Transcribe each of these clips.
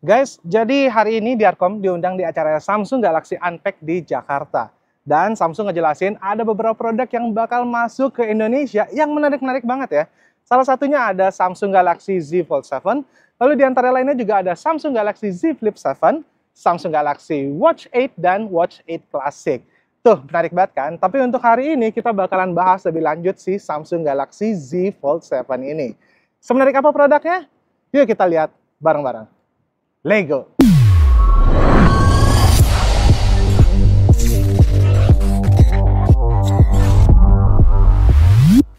Guys, jadi hari ini Diarkom diundang di acara Samsung Galaxy Unpacked di Jakarta. Dan Samsung ngejelasin ada beberapa produk yang bakal masuk ke Indonesia yang menarik-menarik banget ya. Salah satunya ada Samsung Galaxy Z Fold 7, lalu di antara lainnya juga ada Samsung Galaxy Z Flip 7, Samsung Galaxy Watch 8, dan Watch 8 Classic. Tuh, menarik banget kan? Tapi untuk hari ini kita bakalan bahas lebih lanjut si Samsung Galaxy Z Fold 7 ini. Semenarik apa produknya? Yuk kita lihat bareng-bareng. Lego.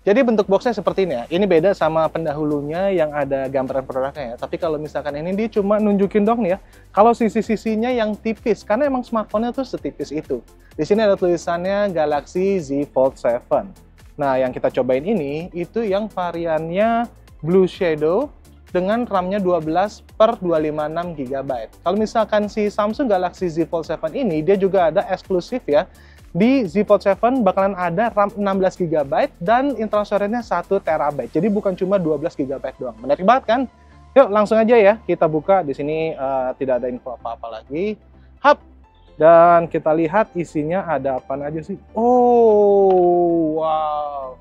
Jadi bentuk boxnya seperti ini ya. Ini beda sama pendahulunya yang ada gambaran produknya ya. Tapi kalau misalkan ini dia cuma nunjukin dong nih ya. Kalau sisi-sisinya yang tipis, karena emang smartphone-nya tuh setipis itu. Di sini ada tulisannya Galaxy Z Fold 7. Nah, yang kita cobain ini itu yang variannya Blue Shadow dengan RAM-nya 12/256 GB. Kalau misalkan si Samsung Galaxy Z Fold 7 ini, dia juga ada eksklusif ya. Di Z Fold 7 bakalan ada RAM 16 GB dan internal storage-nya 1 TB. Jadi bukan cuma 12 GB doang. Menarik banget kan? Yuk langsung aja ya kita buka. Di sini tidak ada info apa-apa lagi. Hap. Dan kita lihat isinya ada apa aja sih. Oh, wow.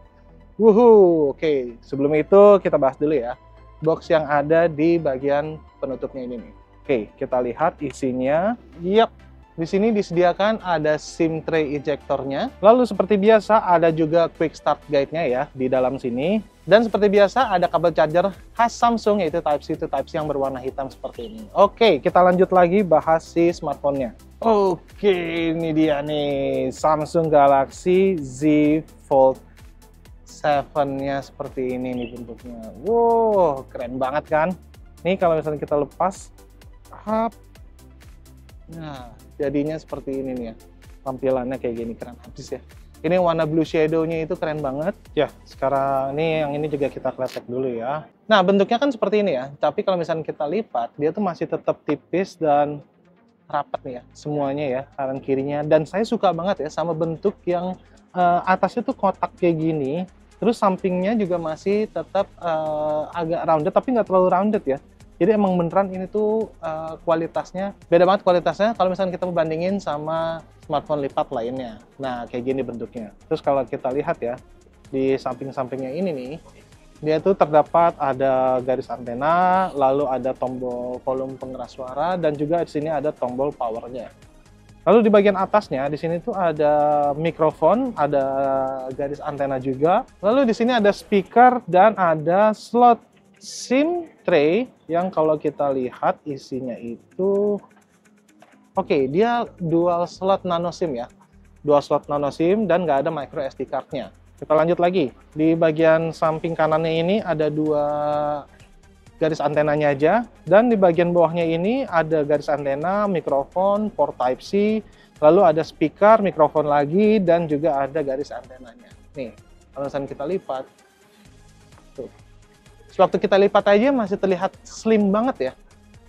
Wuhu. Oke, sebelum itu kita bahas dulu ya. Box yang ada di bagian penutupnya ini nih. Oke, kita lihat isinya. Yap, di sini disediakan ada SIM tray ejectornya. Lalu seperti biasa ada juga quick start guide-nya ya di dalam sini. Dan seperti biasa ada kabel charger khas Samsung yaitu Type-C to Type-C yang berwarna hitam seperti ini. Oke, kita lanjut lagi bahas si smartphone-nya. Oke, ini dia nih Samsung Galaxy Z Fold 7-nya seperti ini nih bentuknya. Wow, keren banget kan? Nih kalau misalnya kita lepas, nah jadinya seperti ini nih ya. Tampilannya kayak gini, keren habis ya. Ini warna blue shadow-nya itu keren banget. Ya, sekarang ini yang ini juga kita kletek dulu ya. Nah, bentuknya kan seperti ini ya. Tapi kalau misalnya kita lipat, dia tuh masih tetap tipis dan rapat nih ya. Semuanya ya, kanan kirinya. Dan saya suka banget ya sama bentuk yang atasnya tuh kotak kayak gini. Terus sampingnya juga masih tetap agak rounded, tapi nggak terlalu rounded ya. Jadi emang beneran ini tuh kualitasnya, beda banget kualitasnya kalau misalnya kita bandingin sama smartphone lipat lainnya. Nah, kayak gini bentuknya. Terus kalau kita lihat ya, di samping-sampingnya ini nih, dia tuh terdapat ada garis antena, lalu ada tombol volume pengeras suara, dan juga di sini ada tombol powernya. Lalu di bagian atasnya, di sini tuh ada mikrofon, ada garis antena juga. Lalu di sini ada speaker dan ada slot SIM tray yang kalau kita lihat isinya itu, oke, dia dual slot nano SIM ya. Dual slot nano SIM dan nggak ada micro SD card-nya. Kita lanjut lagi. Di bagian samping kanannya ini ada dua garis antenanya aja, dan di bagian bawahnya ini ada garis antena, mikrofon, port Type-C, lalu ada speaker, mikrofon lagi, dan juga ada garis antenanya. Nih, kalau misalnya kita lipat, tuh. Sewaktu kita lipat aja masih terlihat slim banget ya.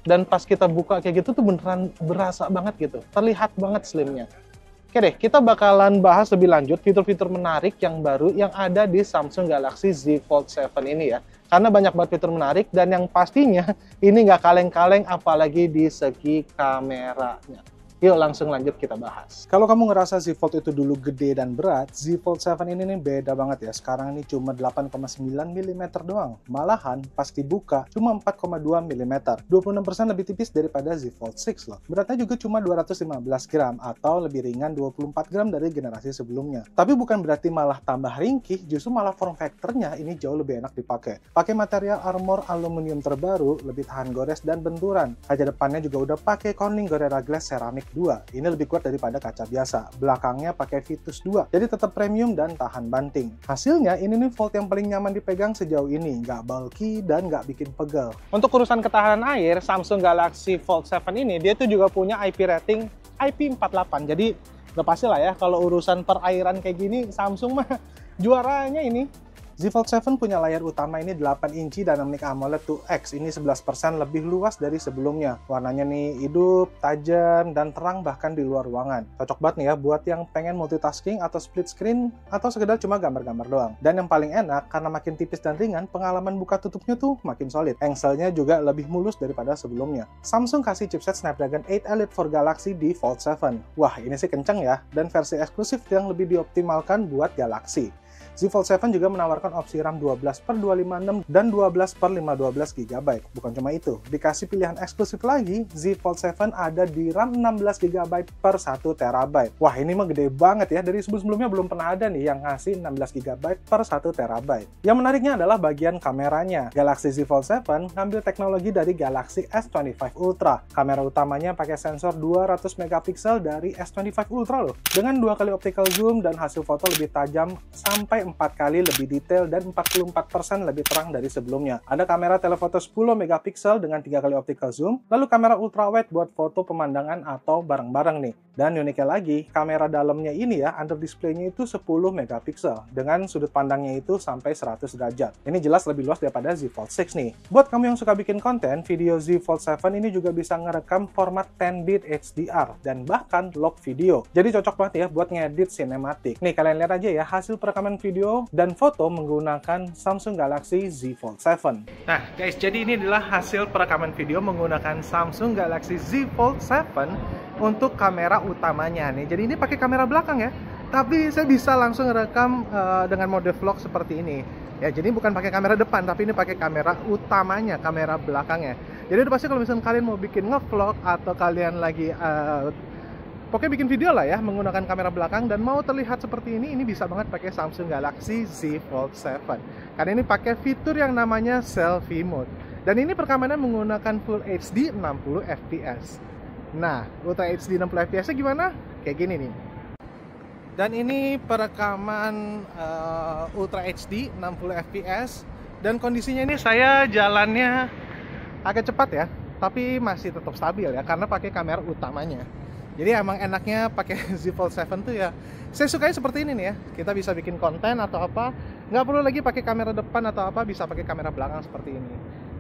Dan pas kita buka kayak gitu tuh beneran berasa banget gitu, terlihat banget slimnya. Oke deh, kita bakalan bahas lebih lanjut fitur-fitur menarik yang baru yang ada di Samsung Galaxy Z Fold 7 ini ya. Karena banyak banget fitur menarik dan yang pastinya ini nggak kaleng-kaleng apalagi di segi kameranya. Yuk langsung lanjut kita bahas. Kalau kamu ngerasa Z Fold itu dulu gede dan berat, Z Fold 7 ini nih beda banget ya. Sekarang ini cuma 8,9 mm doang. Malahan pas dibuka cuma 4,2 mm. 26% lebih tipis daripada Z Fold 6 loh. Beratnya juga cuma 215 gram atau lebih ringan 24 gram dari generasi sebelumnya. Tapi bukan berarti malah tambah ringkih, justru malah form factor-nya ini jauh lebih enak dipakai. Pakai material armor aluminium terbaru, lebih tahan gores dan benturan. Kaca depannya juga udah pakai Corning Gorilla Glass Ceramic 2. Ini lebih kuat daripada kaca biasa. Belakangnya pakai Vitus 2. Jadi tetap premium dan tahan banting. Hasilnya ini nih Fold yang paling nyaman dipegang sejauh ini. Nggak bulky dan nggak bikin pegel. Untuk urusan ketahanan air, Samsung Galaxy Fold 7 ini dia tuh juga punya IP rating IP48. Jadi udah pasti lah ya kalau urusan perairan kayak gini Samsung mah juaranya ini. Z Fold 7 punya layar utama ini 8 inci Dynamic AMOLED 2X. Ini 11% lebih luas dari sebelumnya. Warnanya nih hidup, tajam, dan terang bahkan di luar ruangan. Cocok banget nih ya buat yang pengen multitasking atau split screen atau sekedar cuma gambar-gambar doang. Dan yang paling enak, karena makin tipis dan ringan, pengalaman buka tutupnya tuh makin solid. Angle-nya juga lebih mulus daripada sebelumnya. Samsung kasih chipset Snapdragon 8 Elite for Galaxy di Fold 7. Wah, ini sih kenceng ya, dan versi eksklusif yang lebih dioptimalkan buat Galaxy. Z Fold 7 juga menawarkan opsi RAM 12/256 dan 12/512 GB. Bukan cuma itu, dikasih pilihan eksklusif lagi, Z Fold 7 ada di RAM 16 GB per 1 TB. Wah, ini mah gede banget ya, dari sebelum-sebelumnya belum pernah ada nih yang ngasih 16 GB per 1 TB. Yang menariknya adalah bagian kameranya. Galaxy Z Fold 7 ngambil teknologi dari Galaxy S25 Ultra. Kamera utamanya pakai sensor 200 megapiksel dari S25 Ultra loh. Dengan 2 kali optical zoom dan hasil foto lebih tajam sampai 4 kali lebih detail dan 44% lebih terang dari sebelumnya. Ada kamera telefoto 10 megapiksel dengan 3 kali optical zoom, lalu kamera ultrawide buat foto pemandangan atau bareng-bareng nih. Dan uniknya lagi, kamera dalamnya ini ya, under display-nya itu 10 megapiksel dengan sudut pandangnya itu sampai 100 derajat. Ini jelas lebih luas daripada Z Fold 6 nih. Buat kamu yang suka bikin konten, video Z Fold 7 ini juga bisa ngerekam format 10-bit HDR dan bahkan log video. Jadi cocok banget ya buat ngedit sinematik. Nih, kalian lihat aja ya hasil perekaman video dan foto menggunakan Samsung Galaxy Z Fold 7. Nah guys, jadi ini adalah hasil perekaman video menggunakan Samsung Galaxy Z Fold 7 untuk kamera utamanya nih. Jadi ini pakai kamera belakang ya, tapi saya bisa langsung rekam dengan mode vlog seperti ini. Ya, jadi bukan pakai kamera depan, tapi ini pakai kamera utamanya, kamera belakangnya. Jadi udah pasti kalau misalnya kalian mau bikin ngevlog atau kalian lagi pokoknya bikin video lah ya menggunakan kamera belakang dan mau terlihat seperti ini bisa banget pakai Samsung Galaxy Z Fold 7. Karena ini pakai fitur yang namanya Selfie Mode. Dan ini perekamannya menggunakan Full HD 60 fps. Nah, Ultra HD 60 fps-nya gimana? Kayak gini nih. Dan ini perekaman Ultra HD 60 fps. Dan kondisinya ini saya jalannya agak cepat ya, tapi masih tetap stabil ya karena pakai kamera utamanya. Jadi emang enaknya pakai Z Fold 7 tuh ya, saya sukanya seperti ini nih ya. Kita bisa bikin konten atau apa, nggak perlu lagi pakai kamera depan atau apa, bisa pakai kamera belakang seperti ini.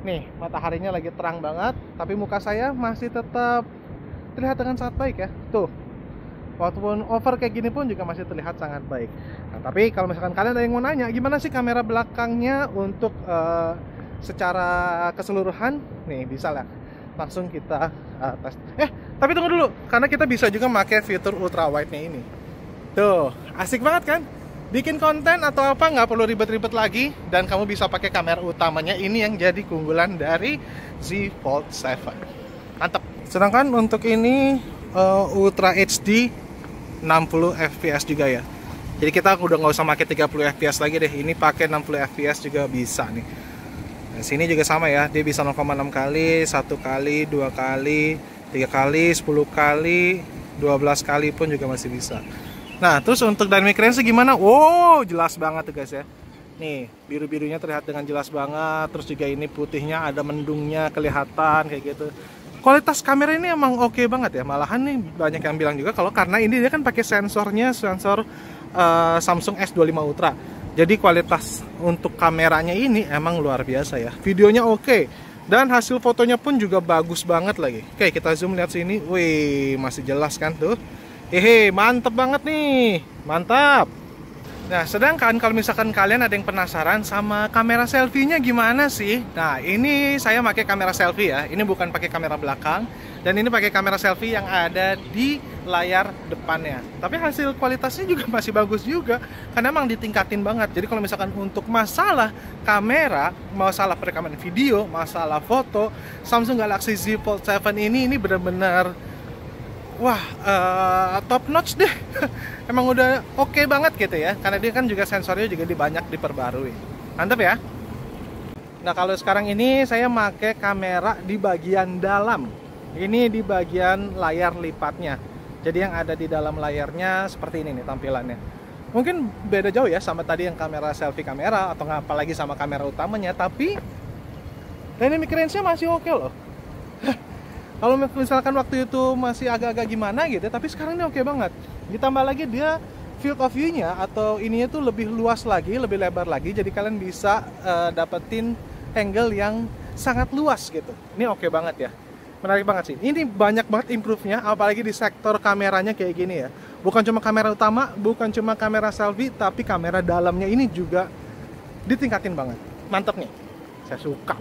Nih, mataharinya lagi terang banget, tapi muka saya masih tetap terlihat dengan sangat baik ya. Tuh, walaupun over kayak gini pun juga masih terlihat sangat baik. Nah, tapi kalau misalkan kalian ada yang mau nanya, gimana sih kamera belakangnya untuk secara keseluruhan, nih bisa lah. Langsung kita tes. Tapi tunggu dulu, karena kita bisa juga pakai fitur ultra wide-nya ini. Tuh, asik banget kan? Bikin konten atau apa nggak perlu ribet-ribet lagi, dan kamu bisa pakai kamera utamanya. Ini yang jadi keunggulan dari Z Fold 7. Mantap. Sedangkan untuk ini Ultra HD 60 fps juga ya. Jadi kita udah nggak usah pakai 30 fps lagi deh. Ini pakai 60 fps juga bisa nih. Nah, sini juga sama ya, dia bisa 0,6 kali, 1 kali, 2 kali, 3 kali, 10 kali, 12 kali pun juga masih bisa. Nah, terus untuk dynamic range gimana? Wow, jelas banget tuh guys ya. Nih, biru-birunya terlihat dengan jelas banget. Terus juga ini putihnya ada mendungnya kelihatan kayak gitu. Kualitas kamera ini emang oke banget ya. Malahan nih banyak yang bilang juga kalau karena ini dia kan pakai sensornya, sensor Samsung S25 Ultra. Jadi kualitas untuk kameranya ini emang luar biasa ya. Videonya oke. Dan hasil fotonya pun juga bagus banget lagi. Oke, kita zoom lihat sini. Wih, masih jelas kan tuh. Hehe, mantep banget nih. Mantap. Nah, sedangkan kalau misalkan kalian ada yang penasaran sama kamera selfie-nya gimana sih? Nah, ini saya pakai kamera selfie ya. Ini bukan pakai kamera belakang. Dan ini pakai kamera selfie yang ada di layar depannya. Tapi hasil kualitasnya juga masih bagus juga. Karena emang ditingkatin banget. Jadi kalau misalkan untuk masalah kamera, masalah perekaman video, masalah foto, Samsung Galaxy Z Fold 7 ini benar-benar wah, top notch deh. Emang udah oke banget gitu ya. Karena dia kan juga sensornya juga banyak diperbarui. Mantap ya. Nah, kalau sekarang ini saya pakai kamera di bagian dalam. Ini di bagian layar lipatnya. Jadi yang ada di dalam layarnya seperti ini nih tampilannya. Mungkin beda jauh ya sama tadi yang kamera selfie kamera atau apalagi sama kamera utamanya. Tapi dynamic range-nya masih oke loh. Kalau misalkan waktu itu masih agak-agak gimana gitu, tapi sekarang ini oke banget. Ditambah lagi dia field of view-nya atau ininya tuh lebih luas lagi, lebih lebar lagi, jadi kalian bisa dapetin angle yang sangat luas gitu. Ini oke banget ya, menarik banget sih. Ini banyak banget improve-nya, apalagi di sektor kameranya kayak gini ya. Bukan cuma kamera utama, bukan cuma kamera selfie, tapi kamera dalamnya ini juga ditingkatin banget. Mantep nih, saya suka.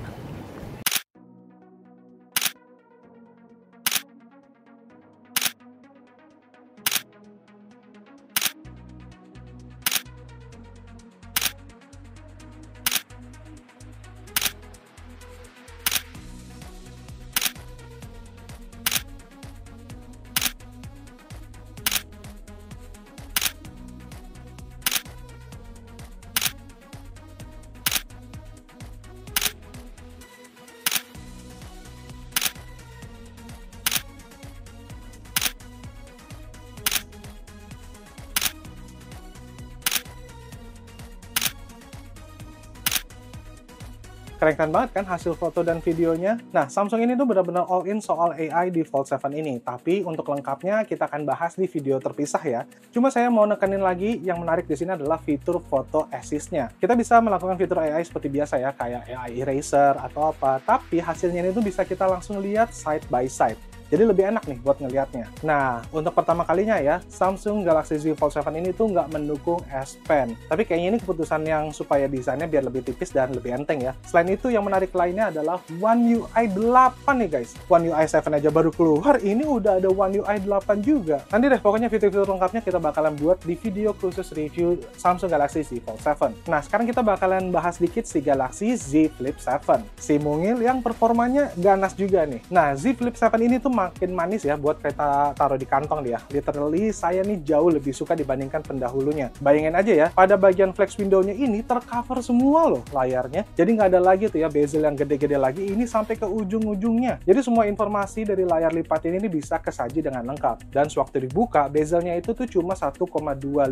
Keren banget kan hasil foto dan videonya. Nah, Samsung ini tuh benar-benar all in soal AI di Fold 7 ini. Tapi untuk lengkapnya kita akan bahas di video terpisah ya. Cuma saya mau nekenin lagi, yang menarik di sini adalah fitur foto assist-nya. Kita bisa melakukan fitur AI seperti biasa ya, kayak AI eraser atau apa. Tapi hasilnya ini tuh bisa kita langsung lihat side by side. Jadi lebih enak nih buat ngelihatnya. Nah, untuk pertama kalinya ya, Samsung Galaxy Z Fold 7 ini tuh nggak mendukung S Pen. Tapi kayaknya ini keputusan yang supaya desainnya biar lebih tipis dan lebih enteng ya. Selain itu, yang menarik lainnya adalah One UI 8 nih guys. One UI 7 aja baru keluar, ini udah ada One UI 8 juga. Nanti deh, pokoknya fitur-fitur lengkapnya kita bakalan buat di video khusus review Samsung Galaxy Z Fold 7. Nah, sekarang kita bakalan bahas dikit si Galaxy Z Flip 7. Si mungil yang performanya ganas juga nih. Nah, Z Flip 7 ini tuh makin manis ya buat kita taruh di kantong dia. Literally saya nih jauh lebih suka dibandingkan pendahulunya. Bayangin aja ya, pada bagian flex window-nya ini tercover semua loh layarnya. Jadi nggak ada lagi tuh ya bezel yang gede-gede lagi, ini sampai ke ujung-ujungnya. Jadi semua informasi dari layar lipat ini bisa kesaji dengan lengkap. Dan sewaktu dibuka, bezelnya itu tuh cuma 1,25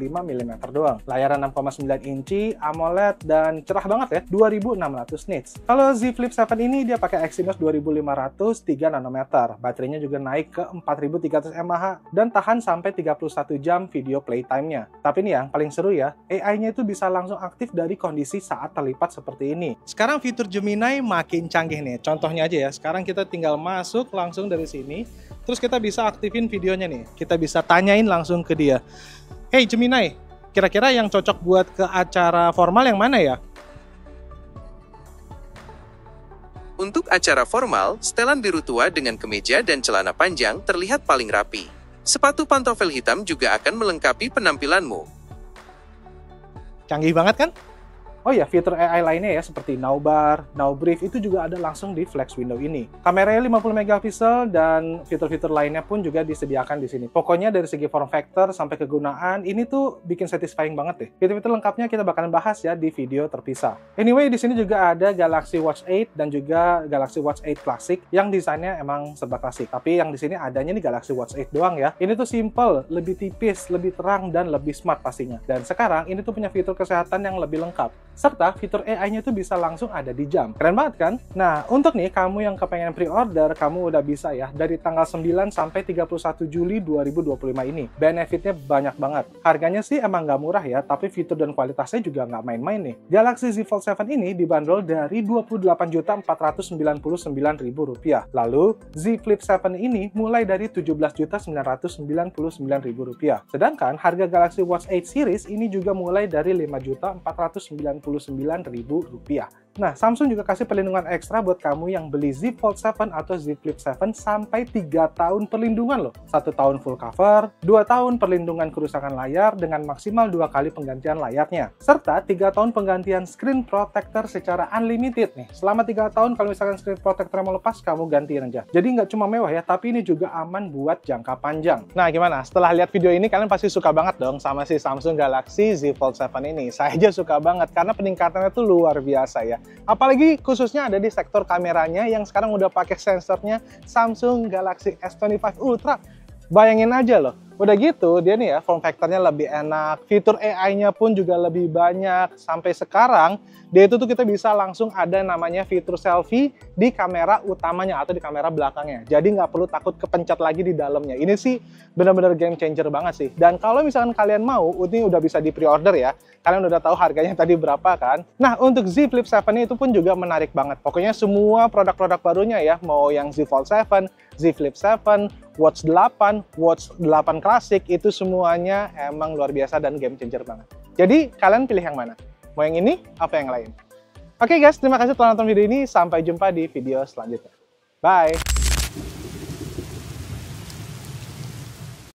mm doang. Layar 6,9 inci, AMOLED, dan cerah banget ya, 2600 nits. Kalau Z Flip 7 ini dia pakai Exynos 2500 3 nanometer. Baterainya juga naik ke 4300 mAh dan tahan sampai 31 jam video playtime-nya. Tapi nih yang paling seru ya, AI-nya itu bisa langsung aktif dari kondisi saat terlipat seperti ini. Sekarang fitur Gemini makin canggih nih. Contohnya aja ya, sekarang kita tinggal masuk langsung dari sini, terus kita bisa aktifin videonya nih. Kita bisa tanyain langsung ke dia. Hey Gemini, kira-kira yang cocok buat ke acara formal yang mana ya? Untuk acara formal, setelan biru tua dengan kemeja dan celana panjang terlihat paling rapi. Sepatu pantofel hitam juga akan melengkapi penampilanmu. Canggih banget kan? Oh ya, fitur AI lainnya ya seperti Now Bar, Now Brief itu juga ada langsung di flex window ini. Kameranya 50 megapiksel dan fitur-fitur lainnya pun juga disediakan di sini. Pokoknya dari segi form factor sampai kegunaan ini tuh bikin satisfying banget deh. Fitur-fitur lengkapnya kita bakalan bahas ya di video terpisah. Anyway, di sini juga ada Galaxy Watch 8 dan juga Galaxy Watch 8 Classic yang desainnya emang serba klasik. Tapi yang di sini adanya nih Galaxy Watch 8 doang ya. Ini tuh simple, lebih tipis, lebih terang dan lebih smart pastinya. Dan sekarang ini tuh punya fitur kesehatan yang lebih lengkap. Serta fitur AI-nya itu bisa langsung ada di jam. Keren banget kan? Nah, untuk nih kamu yang kepengen pre-order, kamu udah bisa ya dari tanggal 9 sampai 31 Juli 2025 ini. Benefitnya banyak banget. Harganya sih emang nggak murah ya, tapi fitur dan kualitasnya juga nggak main-main nih. Galaxy Z Fold 7 ini dibanderol dari Rp28.499.000. Lalu, Z Flip 7 ini mulai dari Rp17.999.000. Sedangkan harga Galaxy Watch 8 series ini juga mulai dari Rp5.499.000. Nah, Samsung juga kasih perlindungan ekstra buat kamu yang beli Z Fold 7 atau Z Flip 7 sampai 3 tahun perlindungan loh. 1 tahun full cover, 2 tahun perlindungan kerusakan layar dengan maksimal 2 kali penggantian layarnya. Serta 3 tahun penggantian screen protector secara unlimited nih. Selama 3 tahun kalau misalkan screen protector mau lepas, kamu gantiin aja. Jadi nggak cuma mewah ya, tapi ini juga aman buat jangka panjang. Nah, gimana? Setelah lihat video ini, kalian pasti suka banget dong sama si Samsung Galaxy Z Fold 7 ini. Saya aja suka banget karena peningkatannya tuh luar biasa ya. Apalagi khususnya ada di sektor kameranya yang sekarang udah pakai sensornya Samsung Galaxy S25 Ultra. Bayangin aja loh, Udah gitu, dia nih ya, form factor-nya lebih enak, fitur AI-nya pun juga lebih banyak. Sampai sekarang, dia itu tuh kita bisa langsung ada namanya fitur selfie di kamera utamanya atau di kamera belakangnya. Jadi nggak perlu takut kepencet lagi di dalamnya. Ini sih bener-bener game changer banget sih. Dan kalau misalkan kalian mau, ini udah bisa di pre-order ya. Kalian udah tahu harganya tadi berapa kan? Nah, untuk Z Flip 7 itu pun juga menarik banget. Pokoknya semua produk-produk barunya ya, mau yang Z Fold 7, Z Flip 7, Watch 8, Watch 8 Classic, itu semuanya emang luar biasa dan game changer banget. Jadi, kalian pilih yang mana? Mau yang ini, apa yang lain? Oke guys, terima kasih telah nonton video ini. Sampai jumpa di video selanjutnya. Bye!